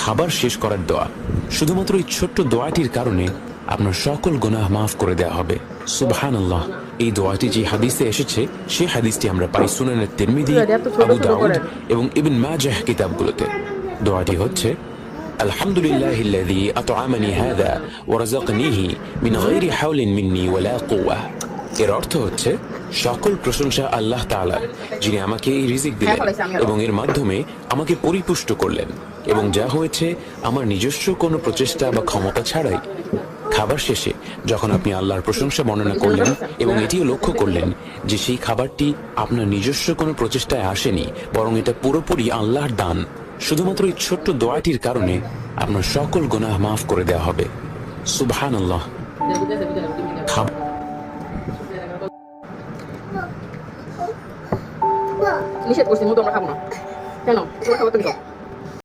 খাবার শেষ করার দোয়া। শুধুমাত্র এই ছোট্ট দোয়াটির কারণে আপনার সকল গুনাহ মাফ করে দেওয়া হবে। সুবহানাল্লাহ। এই দোয়াটি যে হাদিসে এসেছে সেই হাদিসটি আমরা পাই সুনানে তিরমিজি, আবু দাউদ এবং ইবন মাজাহ কিতাবগুলোতে। দোয়াটি হচ্ছে আলহামদুলিল্লাহিল্লাযী আত'আমানি হাযা ওয়া রাযাকনিহি মিন গায়রি হাওলিন মিন্নি ওয়ালা কুওয়া। এর অর্থ হচ্ছে সকল প্রশংসা আল্লাহ তাআলার, যিনি আমাকে এই রিজিক দিলেন এবং এর মাধ্যমে আমাকে পরিপুষ্ট করলেন, এবং যা হয়েছে আমার নিজস্ব কোনো প্রচেষ্টা বা ক্ষমতা ছাড়াই। খাবার শেষে যখন আপনি আল্লাহর প্রশংসা বর্ণনা করলেন এবং এটিও লক্ষ্য করলেন যে সেই খাবারটি আপনার নিজস্ব কোনো প্রচেষ্টায় আসেনি, বরং এটা পুরোপুরি আল্লাহর দান, শুধুমাত্র এই ছোট্ট দোয়াটির কারণে আপনার সকল গুনাহ মাফ করে দেওয়া হবে। সুবহানাল্লাহ। নিষেধ করছি, মতো আমরা খাবো না। কেন? তোমরা খাবার তুমি খাও।